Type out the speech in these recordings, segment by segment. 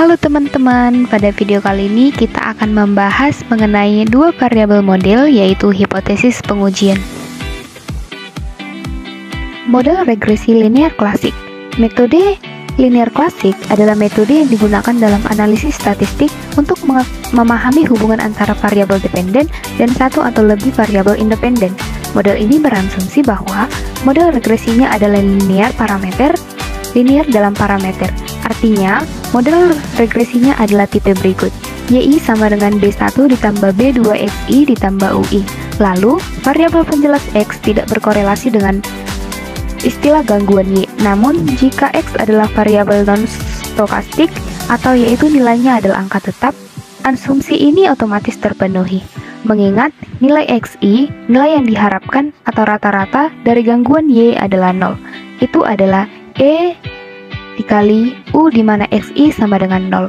Halo teman-teman, pada video kali ini kita akan membahas mengenai dua variabel model, yaitu hipotesis pengujian. Model regresi linear klasik. Metode linear klasik adalah metode yang digunakan dalam analisis statistik untuk memahami hubungan antara variabel dependen dan satu atau lebih variabel independen. Model ini berasumsi bahwa model regresinya adalah linear dalam parameter. Artinya, model regresinya adalah tipe berikut. Y sama dengan B1 ditambah B2XI ditambah UI. Lalu, variabel penjelas X tidak berkorelasi dengan istilah gangguan Y. Namun, jika X adalah variabel non-stokastik atau yaitu nilainya adalah angka tetap, asumsi ini otomatis terpenuhi. Mengingat nilai XI, nilai yang diharapkan atau rata-rata dari gangguan Y adalah 0. Itu adalah E dikali U di mana XI sama dengan 0.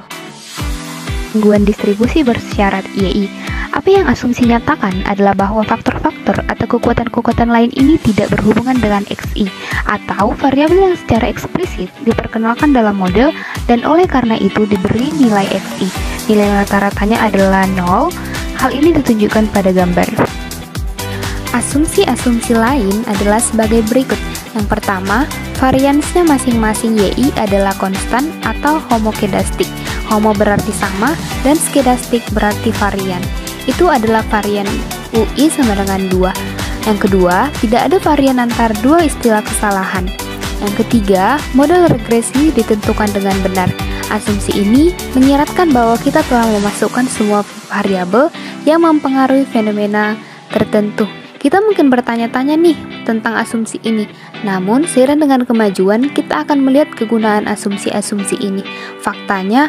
Gangguan distribusi bersyarat YI. Apa yang asumsi nyatakan adalah bahwa faktor-faktor atau kekuatan-kekuatan lain ini tidak berhubungan dengan XI atau variabel yang secara eksplisit diperkenalkan dalam model dan oleh karena itu diberi nilai XI. Nilai rata-ratanya adalah 0. Hal ini ditunjukkan pada gambar. Asumsi-asumsi lain adalah sebagai berikut. Yang pertama, variansnya masing-masing YI adalah konstan atau homokedastik. Homo berarti sama dan skedastik berarti varian. Itu adalah varian UI sama dengan 2. Yang kedua, tidak ada varian antar dua istilah kesalahan. Yang ketiga, model regresi ditentukan dengan benar. Asumsi ini menyiratkan bahwa kita telah memasukkan semua variabel yang mempengaruhi fenomena tertentu. Kita mungkin bertanya-tanya nih tentang asumsi ini. Namun, seiring dengan kemajuan, kita akan melihat kegunaan asumsi-asumsi ini. Faktanya,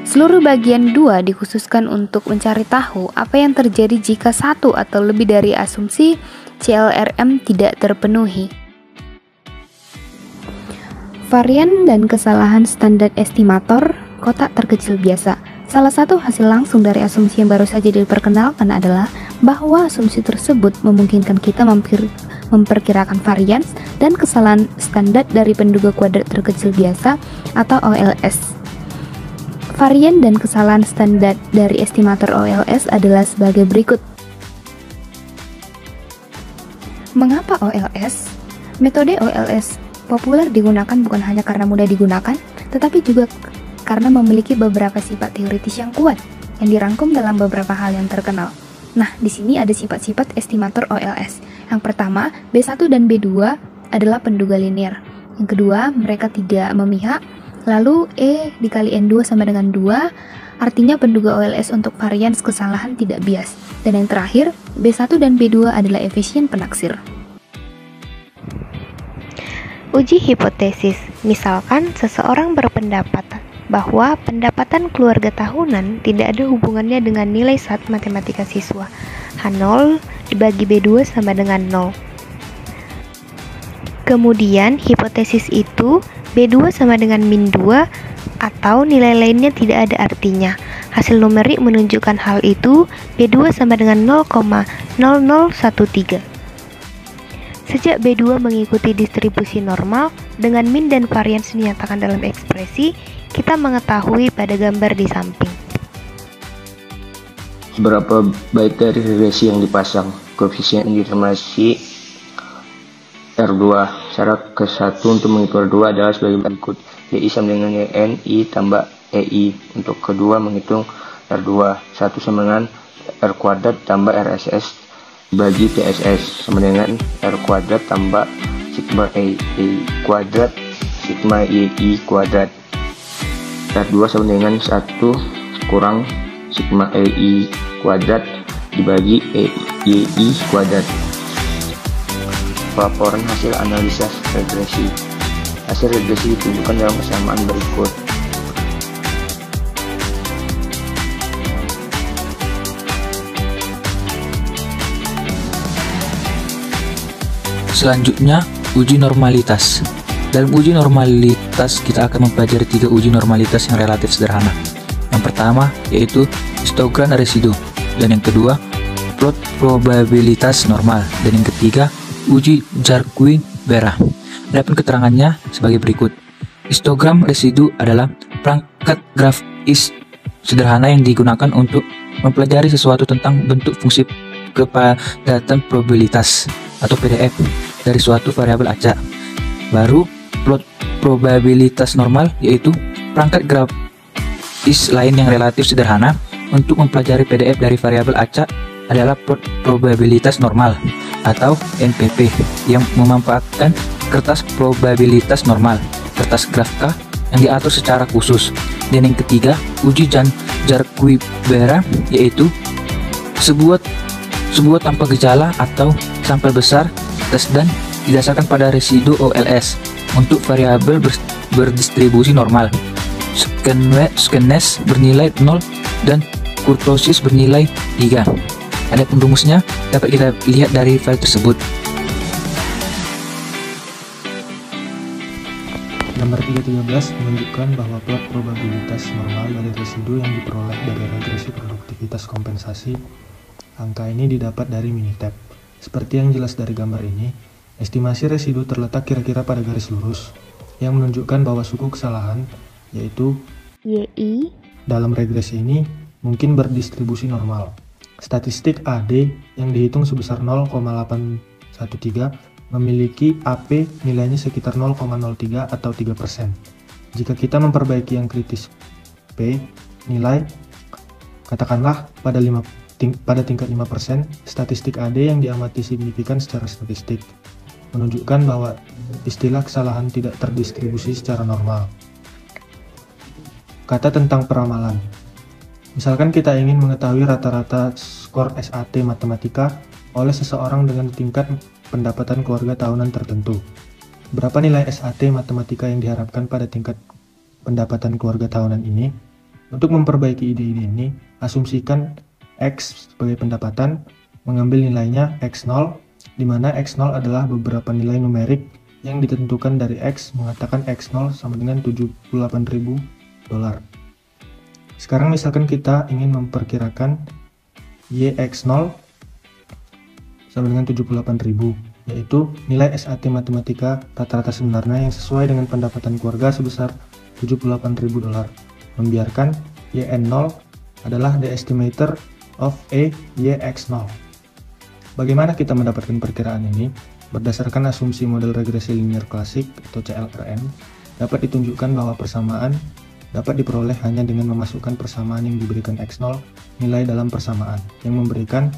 seluruh bagian 2 dikhususkan untuk mencari tahu apa yang terjadi jika satu atau lebih dari asumsi CLRM tidak terpenuhi. Varian dan kesalahan standar estimator kotak terkecil biasa. Salah satu hasil langsung dari asumsi yang baru saja diperkenalkan adalah bahwa asumsi tersebut memungkinkan kita memperkirakan varians dan kesalahan standar dari penduga kuadrat terkecil biasa atau OLS. Varian dan kesalahan standar dari estimator OLS adalah sebagai berikut. Mengapa OLS? Metode OLS populer digunakan bukan hanya karena mudah digunakan, tetapi juga karena memiliki beberapa sifat teoritis yang kuat yang dirangkum dalam beberapa hal yang terkenal. Nah, di sini ada sifat-sifat estimator OLS. Yang pertama, B1 dan B2 adalah penduga linear. Yang kedua, mereka tidak memihak. Lalu, E dikali N2 sama dengan 2, artinya penduga OLS untuk varians kesalahan tidak bias. Dan yang terakhir, B1 dan B2 adalah efisien penaksir. Uji hipotesis. Misalkan seseorang berpendapat bahwa pendapatan keluarga tahunan tidak ada hubungannya dengan nilai saat matematika siswa. H0 dibagi B2 sama dengan 0. Kemudian hipotesis itu B2 sama dengan min 2 atau nilai lainnya tidak ada artinya. Hasil numerik menunjukkan hal itu, B2 sama dengan 0,0013. Sejak B2 mengikuti distribusi normal dengan min dan varians dinyatakan dalam ekspresi, kita mengetahui pada gambar di samping. Berapa bait dari regresi yang dipasang? Koefisien indeterminasi R2. Cara ke-1 untuk menghitung R2 adalah sebagai berikut. YI sama dengan YN, I tambah EI. Untuk kedua menghitung R2. 1 sama dengan R kuadrat tambah RSS bagi TSS sama dengan R kuadrat tambah sigma EI kuadrat sigma YI kuadrat. R2 sama dengan 1 kurang sigma EI kuadrat dibagi YI kuadrat. Laporan hasil analisa regresi. Hasil regresi ditunjukkan dalam persamaan berikut. Selanjutnya, uji normalitas. Dalam uji normalitas, kita akan mempelajari 3 uji normalitas yang relatif sederhana. Yang pertama, yaitu histogram residu. Dan yang kedua, plot probabilitas normal. Dan yang ketiga, uji Jarquin-Vera. Adapun keterangannya sebagai berikut. Histogram residu adalah perangkat graf is sederhana yang digunakan untuk mempelajari sesuatu tentang bentuk fungsi kepadatan probabilitas atau PDF dari suatu variabel acak. Baru plot probabilitas normal, yaitu perangkat grafis lain yang relatif sederhana untuk mempelajari PDF dari variabel acak adalah plot probabilitas normal atau NPP yang memanfaatkan kertas probabilitas normal, kertas Grafka yang diatur secara khusus. Dan yang ketiga, uji Jarque-Bera, yaitu sebuah tanpa gejala atau sampel besar tes dan didasarkan pada residu OLS untuk variabel berdistribusi normal, skewness bernilai 0 dan kurtosis bernilai 3. Adapun rumusnya dapat kita lihat dari file tersebut. Gambar 3.13 menunjukkan bahwa plot probabilitas normal dari residu yang diperoleh dari regresi produktivitas kompensasi. Angka ini didapat dari Minitab. Seperti yang jelas dari gambar ini, estimasi residu terletak kira-kira pada garis lurus yang menunjukkan bahwa suku kesalahan, yaitu YI, dalam regresi ini mungkin berdistribusi normal. Statistik AD yang dihitung sebesar 0,813 memiliki AP nilainya sekitar 0,03 atau 3%. Jika kita memperbaiki yang kritis P, nilai katakanlah pada tingkat 5%, statistik AD yang diamati signifikan secara statistik, menunjukkan bahwa istilah kesalahan tidak terdistribusi secara normal. Kata tentang peramalan. Misalkan kita ingin mengetahui rata-rata skor SAT matematika oleh seseorang dengan tingkat pendapatan keluarga tahunan tertentu. Berapa nilai SAT matematika yang diharapkan pada tingkat pendapatan keluarga tahunan ini? Untuk memperbaiki ide-ide ini, asumsikan X sebagai pendapatan, mengambil nilainya X0, di mana X0 adalah beberapa nilai numerik yang ditentukan dari X, mengatakan X0 sama dengan $78.000. Sekarang misalkan kita ingin memperkirakan YX0 sama dengan 78.000, yaitu nilai SAT matematika rata-rata sebenarnya yang sesuai dengan pendapatan keluarga sebesar $78.000. Membiarkan YN0 adalah the estimator of a YX0. Bagaimana kita mendapatkan perkiraan ini? Berdasarkan asumsi model regresi linear klasik atau CLRN, dapat ditunjukkan bahwa persamaan dapat diperoleh hanya dengan memasukkan persamaan yang diberikan X0 nilai dalam persamaan yang memberikan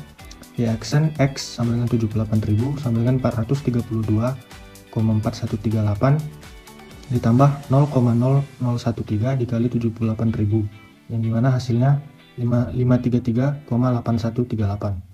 YXN X sama dengan 78.000 sama dengan 432,4138 ditambah 0,0013 dikali 78.000 yang dimana hasilnya 533,8138.